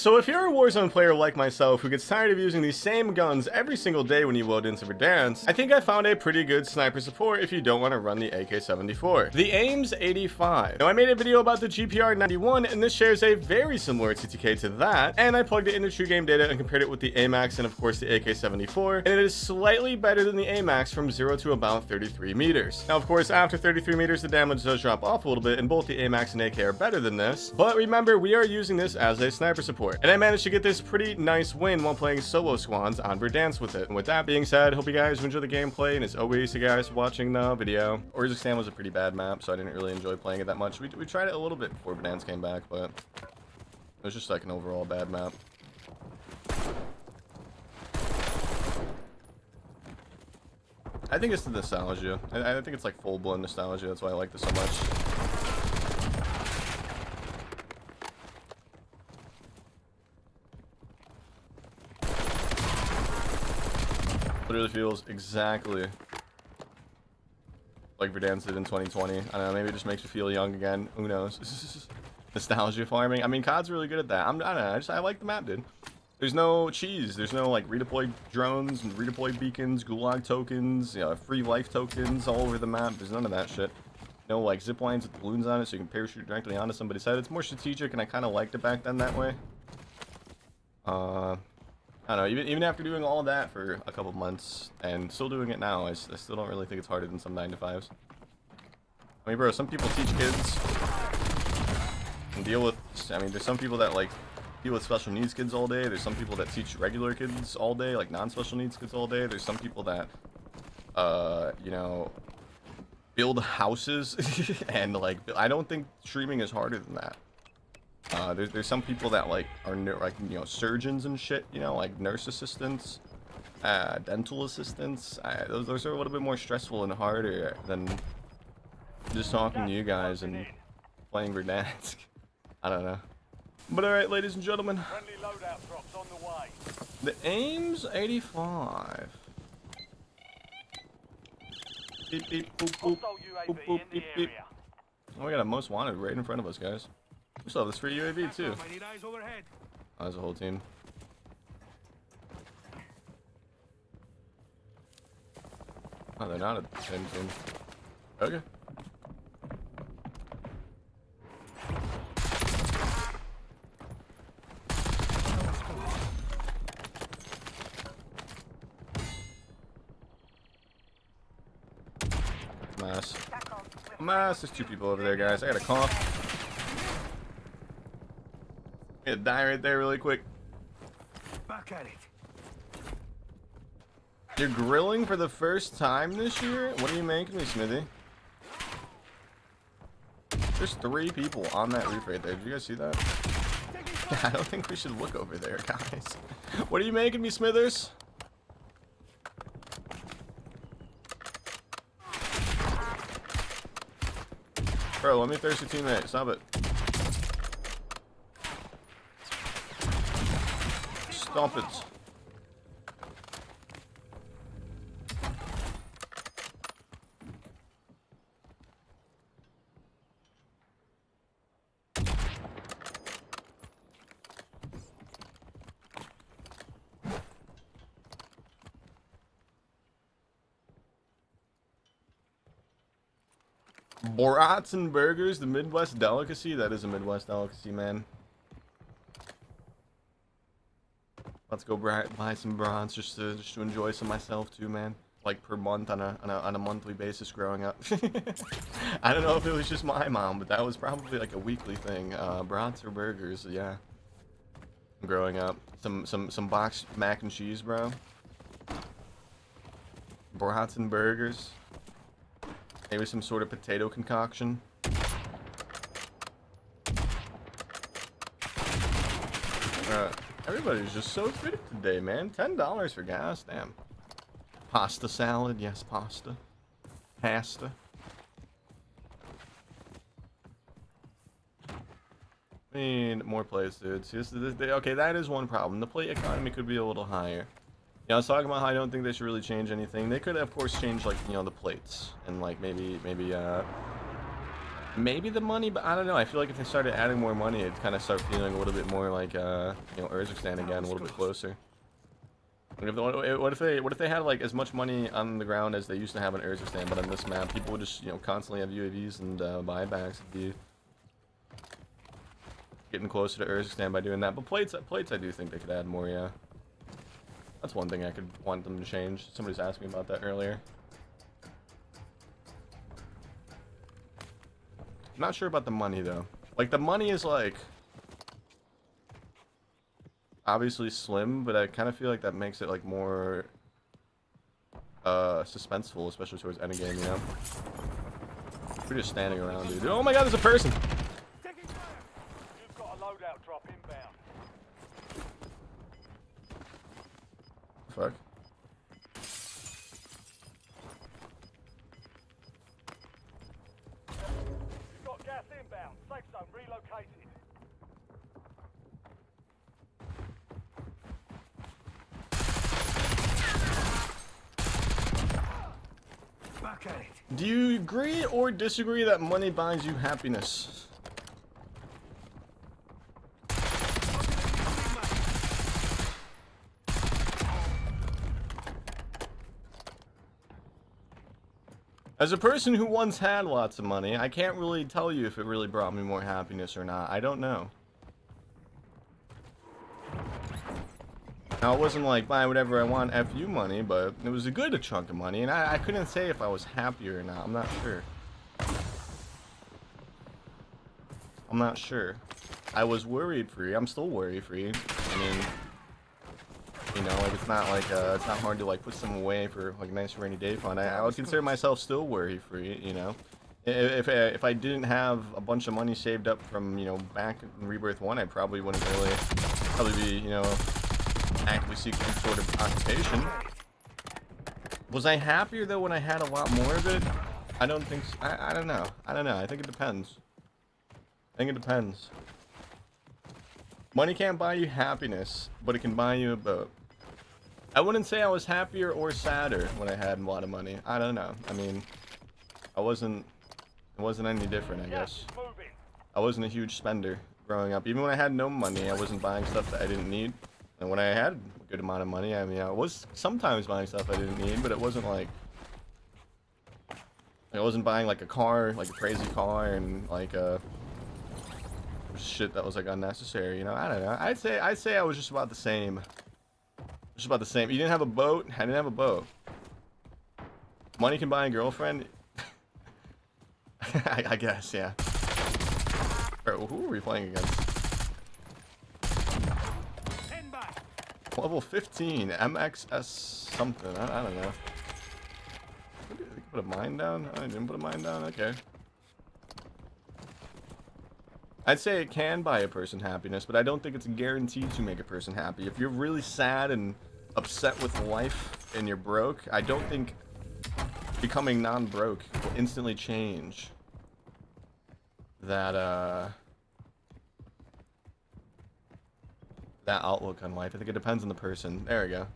So if you're a Warzone player like myself who gets tired of using these same guns every single day when you load into Verdansk, I think I found a pretty good sniper support if you don't want to run the AK-74. The Ames 85. Now I made a video about the GPR 91 and this shares a very similar Tctekk to that, and I plugged it into true game data and compared it with the AMAX and of course the AK-74, and it is slightly better than the AMAX from 0 to about 33 meters. Now of course after 33 meters the damage does drop off a little bit and both the AMAX and AK are better than this, but remember we are using this as a sniper support. And I managed to get this pretty nice win while playing solo squads on Verdansk with it. And with that being said, hope you guys enjoy the gameplay, and as always, you guys watching the video. Orzakstan was a pretty bad map, so I didn't really enjoy playing it that much. We tried it a little bit before Verdansk came back, but it was just like an overall bad map. I think it's the nostalgia. I think it's like full-blown nostalgia. That's why I like this so much. Literally feels exactly like Verdansk did in 2020. I don't know, maybe it just makes me feel young again. Who knows? Nostalgia farming. I mean, COD's really good at that. I don't know. I like the map, dude. There's no cheese. There's no like redeployed drones and redeployed beacons, gulag tokens, you know, free life tokens all over the map. There's none of that shit. No like zip lines with balloons on it, so you can parachute directly onto somebody's head. It's more strategic, and I kind of liked it back then that way. I don't know, even after doing all of that for a couple months and still doing it now, I still don't really think it's harder than some 9-to-5s. I mean, bro, some people teach kids and deal with, I mean, there's some people that like deal with special needs kids all day. There's some people that teach regular kids all day, like non-special needs kids all day. There's some people that, you know, build houses and like, I don't think streaming is harder than that. There's some people that like are like, you know, surgeons and shit, you know, like nurse assistants, dental assistants. Those are a little bit more stressful and harder than just talking to you guys and playing Verdansk. I don't know. But alright, ladies and gentlemen, Friendly loadout drops on the way. the Ames 85. Beep beep boop boop boop boop beep beep. Oh, we got a most wanted right in front of us, guys. We still have this free UAV too. Oh, there's a whole team. Oh, they're not at the same team. Okay. Mass. Mass. There's two people over there, guys. I got a cough. I'm gonna die right there really quick. Back at it. You're grilling for the first time this year? What are you making me, Smithy? There's 3 people on that roof right there. Did you guys see that? I don't think we should look over there, guys. What are you making me, Smithers? Bro, let me thirst your teammate. Stop it. Stop it. Brats and burgers, the Midwest delicacy. That is a Midwest delicacy, man. Let's go buy some brats just to enjoy some myself too, man. Like per month on a monthly basis growing up. I don't know if it was just my mom, but that was probably like a weekly thing. Brats or burgers, yeah. Growing up, some boxed mac and cheese, bro. Brats and burgers. Maybe some sort of potato concoction. Everybody's just so good today, man. $10 for gas, damn. Pasta salad, yes, pasta. Pasta. I mean, more plates, dude. See, okay, that is one problem. The plate economy could be a little higher. Yeah, I was talking about how I don't think they should really change anything. They could, of course, change, like, you know, the plates. And, like, maybe Maybe the money, but I don't know. I feel like if they started adding more money, it'd kind of start feeling a little bit more like, you know, Urzikstan again, a little bit closer. What if they had like as much money on the ground as they used to have in Urzikstan, but on this map, people would just, you know, constantly have UAVs and buybacks. It'd be getting closer to Urzikstan by doing that. But plates, I do think they could add more. Yeah, that's one thing I could want them to change. Somebody's asked me about that earlier. I'm not sure about the money though. Like the money is like obviously slim, but I kind of feel like that makes it like more suspenseful, especially towards endgame, you know. We're just standing around, dude. Oh my god, there's a person. You've got a loadout drop inbound. Fuck. You've got gas inbound. Safe zone relocated. Back at it. Do you agree or disagree that money buys you happiness? As a person who once had lots of money, I can't really tell you if it really brought me more happiness or not. I don't know. Now, it wasn't like buy whatever I want FU money, but it was a good chunk of money, and I couldn't say if I was happier or not. I'm not sure. I'm not sure. I was worried free. I'm still worry free. I mean, you know, like it's not hard to like put some away for like a nice rainy day fund. I would consider myself still worry free. You know, if I didn't have a bunch of money saved up from, you know, back in Rebirth 1, I probably wouldn't really be, you know, actively seeking some sort of occupation. Was I happier though when I had a lot more of it? I don't think so. I don't know. I think it depends. I think it depends. Money can't buy you happiness, but it can buy you a boat. I wouldn't say I was happier or sadder when I had a lot of money. I don't know. I mean, it wasn't any different, I guess. I wasn't a huge spender growing up. Even when I had no money, I wasn't buying stuff that I didn't need. And when I had a good amount of money, I mean, I was sometimes buying stuff I didn't need, but it wasn't like I wasn't buying like a car, like a crazy car, and like shit that was like unnecessary. You know, I don't know. I'd say I was just about the same. Just about the same. You didn't have a boat. I didn't have a boat. Money can buy a girlfriend. I guess, yeah. Alright, well, who are we playing against? Level 15, MXS something. I don't know. Put a mine down? I didn't put a mine down. Okay. I'd say it can buy a person happiness, but I don't think it's guaranteed to make a person happy. If you're really sad and upset with life and you're broke, I don't think becoming non-broke will instantly change that that outlook on life. I think it depends on the person. There we go.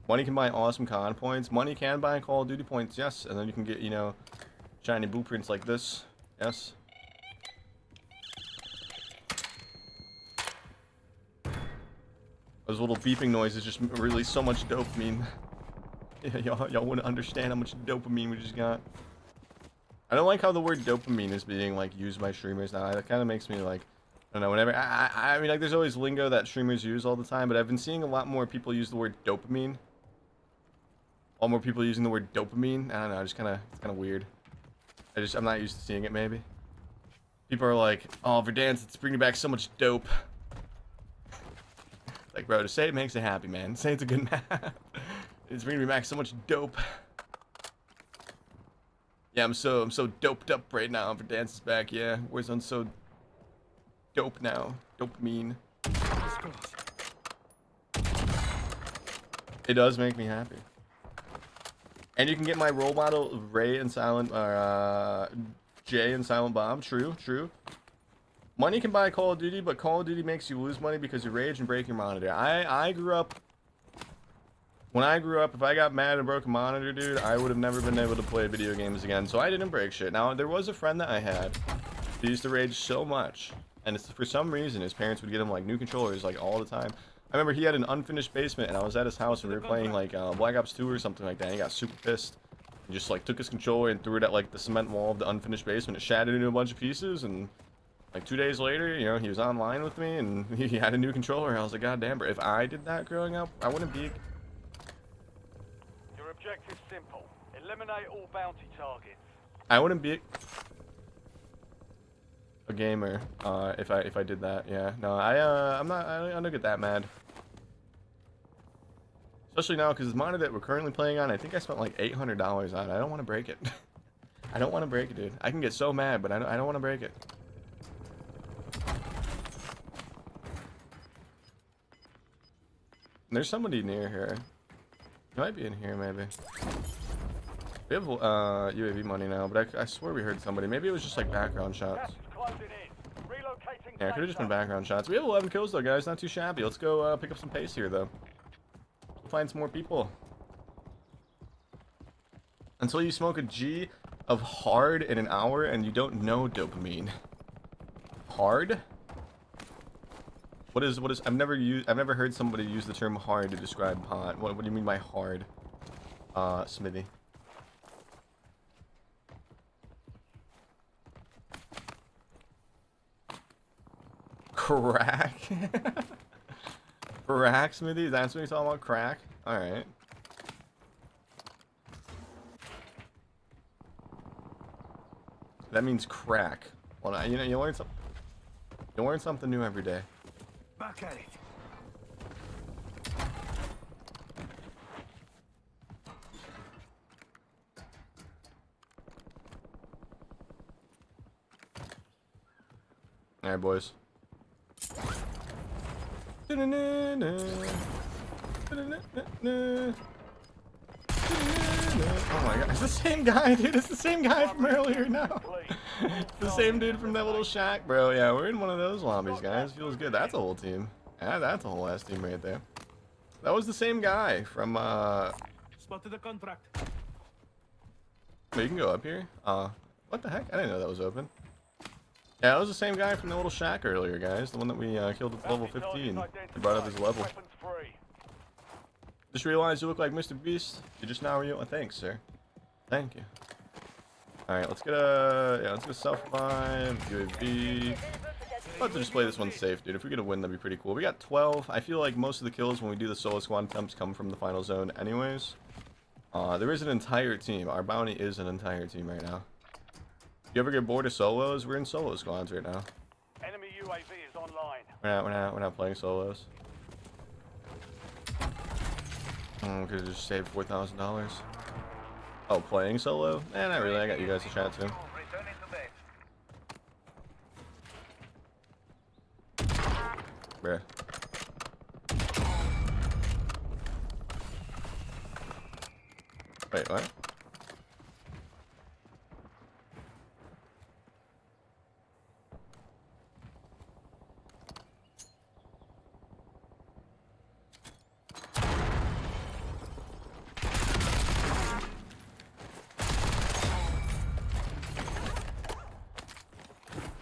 Money can buy awesome con points. Money can buy Call of Duty points, yes. And then you can get, you know, shiny blueprints like this, yes. Those little beeping noises just release so much dopamine. Yeah, y'all wouldn't understand how much dopamine we just got. I don't like how the word dopamine is being like used by streamers now. That kind of makes me like, I don't know, whenever I mean, like, there's always lingo that streamers use all the time, but I've been seeing a lot more people use the word dopamine. All more people using the word dopamine. I don't know, it's kind of weird. I'm not used to seeing it. Maybe people are like, oh, Verdansk, it's bringing back so much dope. Like, bro, to say it makes it happy, man. Say it's a good map. It's bringing me back so much dope. Yeah, I'm so doped up right now. Verdansk is back. Yeah, Warzone so dope now. Dopamine. It does make me happy. And you can get my role model Ray and Silent, Jay and Silent Bob. True, true. Money can buy Call of Duty, but Call of Duty makes you lose money because you rage and break your monitor. I grew up When I grew up, if I got mad and broke a monitor, dude, I would have never been able to play video games again. So I didn't break shit. Now, there was a friend that I had who used to rage so much. And it's, for some reason, his parents would get him, like, new controllers, like, all the time. I remember he had an unfinished basement, and I was at his house, and we were playing, like, Black Ops 2 or something like that. And he got super pissed. He just, like, took his controller and threw it at, like, the cement wall of the unfinished basement. It shattered into a bunch of pieces, and, like, 2 days later, you know, he was online with me, and he had a new controller. I was like, God damn, bro, if I did that growing up, I wouldn't be... Objective simple. Eliminate all bounty targets. I wouldn't be a gamer if I did that. Yeah, no, I don't get that mad. Especially now because the monitor that we're currently playing on, I think I spent like $800 on it. I don't want to break it. I don't want to break it, dude. I can get so mad, but I don't want to break it. There's somebody near here. He might be in here, maybe. We have UAV money now, but I swear we heard somebody. Maybe it was just like background shots. Yeah, it could have just been background shots. We have 11 kills though, guys. Not too shabby. Let's go pick up some pace here, though. Find some more people. Until you smoke a G of hard in an hour and you don't know dopamine. Hard? What is I've never heard somebody use the term hard to describe pot. What do you mean by hard? Smithy. Crack? Crack, Smithy? That's what you're talking about? Crack? Alright. That means crack. Well, you know, you learn something new every day. Back at it. All right, boys. Oh my god, it's the same guy, dude. It's the same guy from earlier now. It's the same dude from that little shack, bro. Yeah, we're in one of those lobbies, guys. Feels good. That's a whole team. Yeah, that's a whole ass team right there. That was the same guy from Spotted the contract. Wait, you can go up here. What the heck? I didn't know that was open. Yeah, that was the same guy from the little shack earlier, guys. The one that we killed at level 15. He brought up his level. Just realized you look like Mr. Beast. You just now real. Thanks, sir. Thank you. All right, let's get let's get self-revive, UAV. I'll have to just play this one safe, dude. If we get a win, that'd be pretty cool. We got 12. I feel like most of the kills when we do the solo squad attempts come from the final zone anyways. There is an entire team. Our bounty is an entire team right now. You ever get bored of solos? We're in solo squads right now. Enemy UAV is online. We're not playing solos. Could have just saved $4,000. Oh, playing solo? Eh, not really. I got you guys to chat to. Bruh. Wait, what?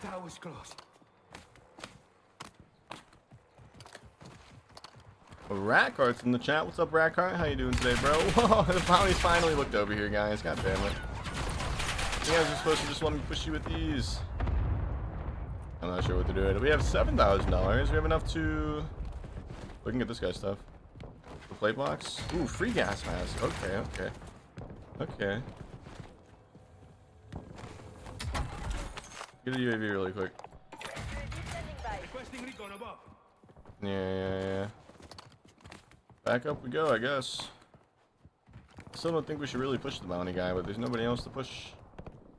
That was close. Rackhart's in the chat. What's up, Rackhart? How you doing today, bro? Whoa, the bounty's finally looked over here, guys. God damn it. You guys are supposed to just let me push you with these. I'm not sure what they're doing. We have $7,000. We have enough to... We can get this guy's stuff. The plate box. Ooh, free gas mask. Okay, okay. Okay. Get a UAV really quick. Yeah. Back up we go, I guess. Still don't think we should really push the bounty guy, but there's nobody else to push.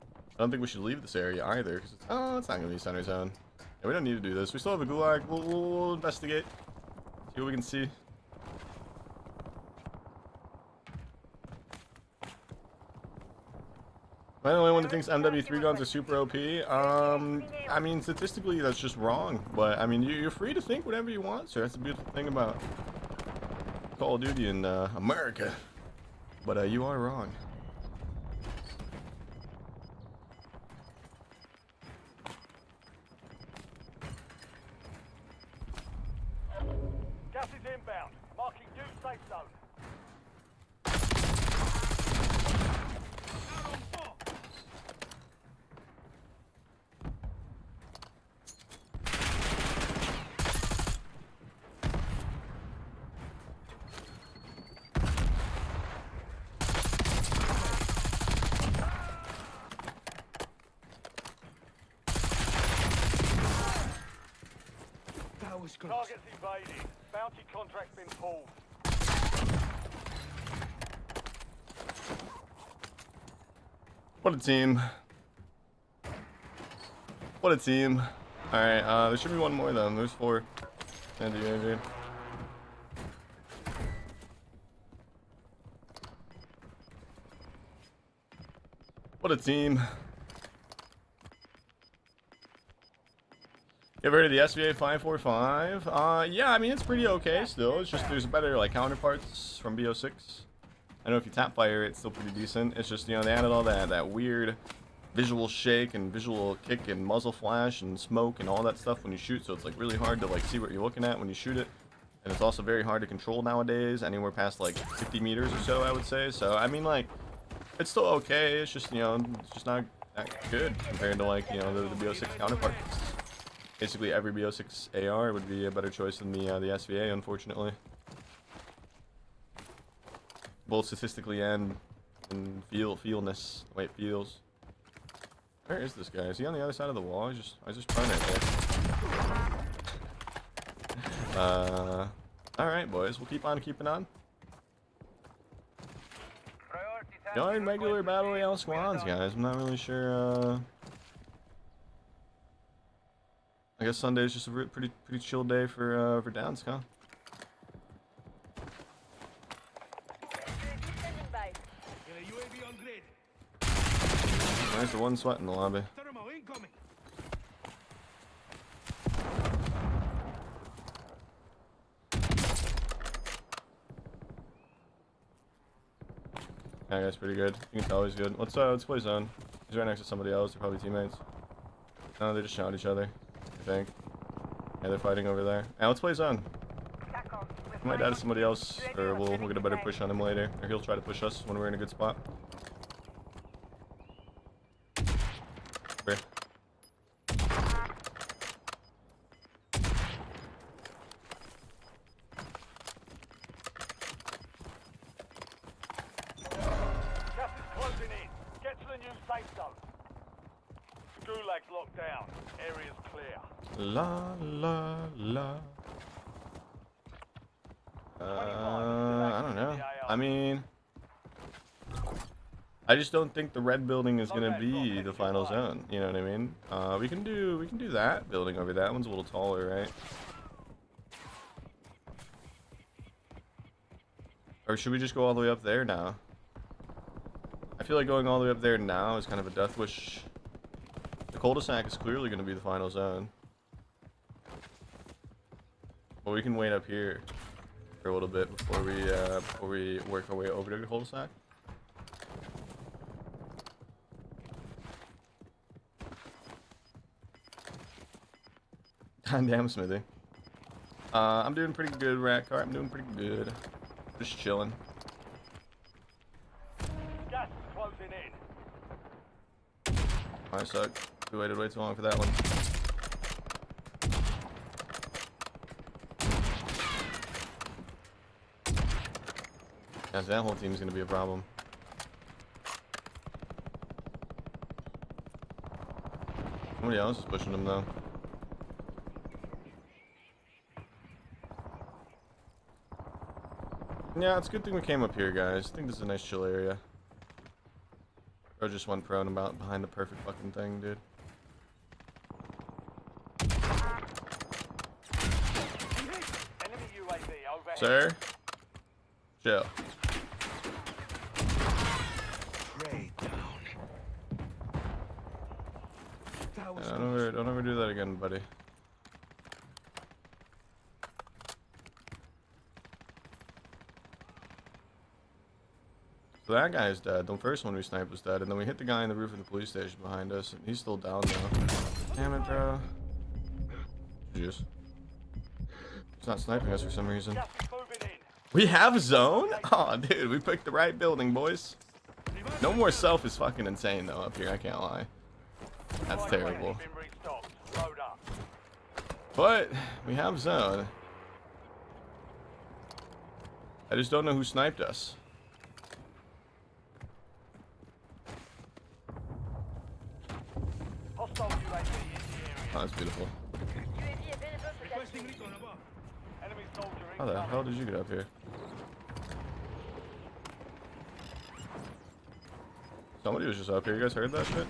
I don't think we should leave this area either, because it's not going to be center zone. Yeah, we don't need to do this. We still have a gulag. We'll investigate. See what we can see. Am I the only one that thinks MW3 guns are super OP? I mean, statistically, that's just wrong. But, I mean, you're free to think whatever you want, sir. That's the beautiful thing about Call of Duty in America, but you are wrong. Gas is inbound. Marking new safe zone. Targets evaded. Bounty contract's been pulled. What a team. What a team. Alright, there should be one more though. There's 4. Dude. What a team. You ever heard of the SVA 545? Yeah, I mean, it's pretty okay still. It's just there's better, like, counterparts from BO6. I know if you tap fire, it's still pretty decent. It's just, you know, they added all that weird visual shake and visual kick and muzzle flash and smoke and all that stuff when you shoot, so it's, like, really hard to, like, see what you're looking at when you shoot it. And it's also very hard to control nowadays, anywhere past, like, 50 meters or so, I would say. So, I mean, like, it's still okay. It's just, you know, it's just not that good compared to, like, you know, the BO6 counterparts. Basically, every BO6 AR would be a better choice than the SVA, unfortunately. Both statistically and in feelness. Wait, feels. Where is this guy? Is he on the other side of the wall? I just trying right there. Alright, boys. We'll keep on keeping on. Going regular Battle Royale squads, guys. I'm not really sure, I guess Sunday is just a pretty chill day for Verdansk, huh? Nice, the one sweat in the lobby. Yeah, that's pretty good. You can tell he's good. Let's play zone. He's right next to somebody else. They're probably teammates. No, they just shot each other. I think. Yeah, they're fighting over there. Yeah, let's play zone. We might die to somebody else, or we'll get a better push on him later. Or he'll try to push us when we're in a good spot. Where? Gas is closing in. Get to the new safe zone. Gulag's locked down. Area's clear. La la la. I don't know. I mean, I just don't think the red building is gonna be the final zone. You know what I mean? We can do that building over. That one's a little taller, right? Or should we just go all the way up there now? I feel like going all the way up there now is kind of a death wish. The cul-de-sac is clearly going to be the final zone. But we can wait up here for a little bit before we work our way over to the cul-de-sac. Damn, Smithy. I'm doing pretty good, Ratcart. I'm doing pretty good. Just chilling. Gas is closing in. I suck. We waited way too long for that one. Yeah, that whole team's gonna be a problem. Somebody else is pushing them though. Yeah, it's a good thing we came up here, guys. I think this is a nice chill area. Bro just went prone about behind the perfect fucking thing, dude. Enemy UAV overhead. Sir? Chill. Yeah, don't ever do that again, buddy. So that guy is dead. The first one we sniped was dead, and then we hit the guy in the roof of the police station behind us, and he's still down though. Damn it, bro. Jeez. He's not sniping us for some reason. We have a zone? Oh, dude, we picked the right building, boys. No more self is fucking insane though up here. I can't lie. That's terrible. But we have zone. I just don't know who sniped us. Hostile UAV in the area. Oh, that's beautiful. Enemy soldier How the hell did you get up here? Somebody was just up here. You guys heard that shit?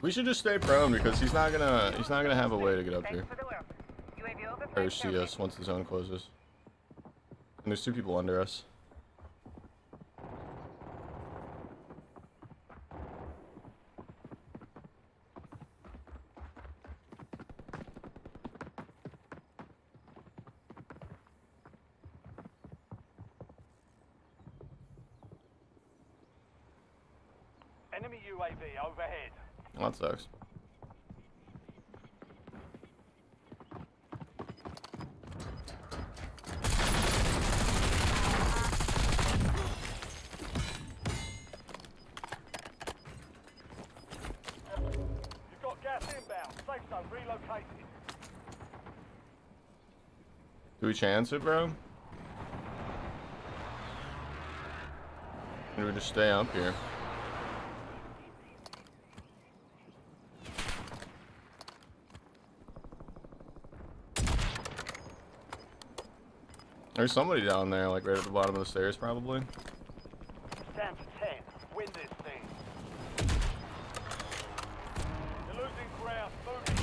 We should just stay prone because he's not gonna have a way to get up here. Or see us once the zone closes. And there's 2 people under us. Enemy UAV overhead. That sucks. You've got gas inbound. Safe zone relocated. Do we chance it, bro? Or do we just stay up here? There's somebody down there, like right at the bottom of the stairs, probably. Down to 10. Win this thing. You're losing ground. Moving.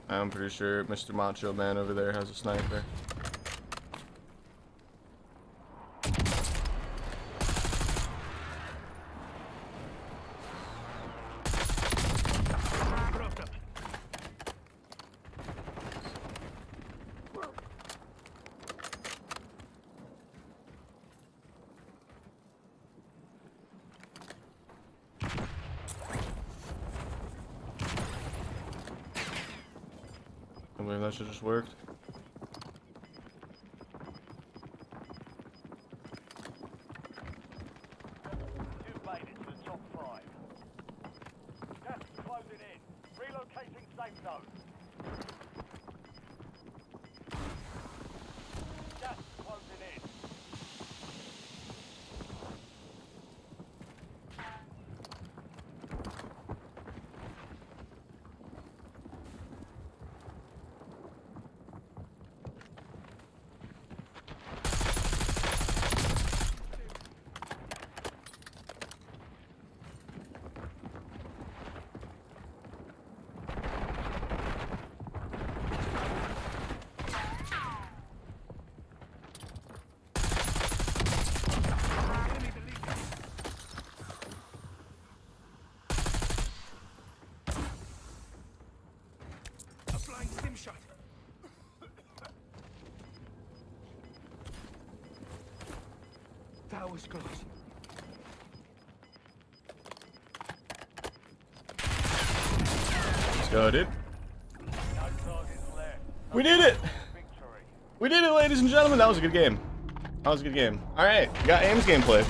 I'm pretty sure Mr. Macho Man over there has a sniper. I believe that should just worked. You've made it to the top 5. Gas is closing in. Relocating safe zone. Gas is closing in. Shot. That was close. Let's go, dude. No targets left. We did it! Victory. We did it, ladies and gentlemen. That was a good game. That was a good game. Alright, we got Ames gameplay.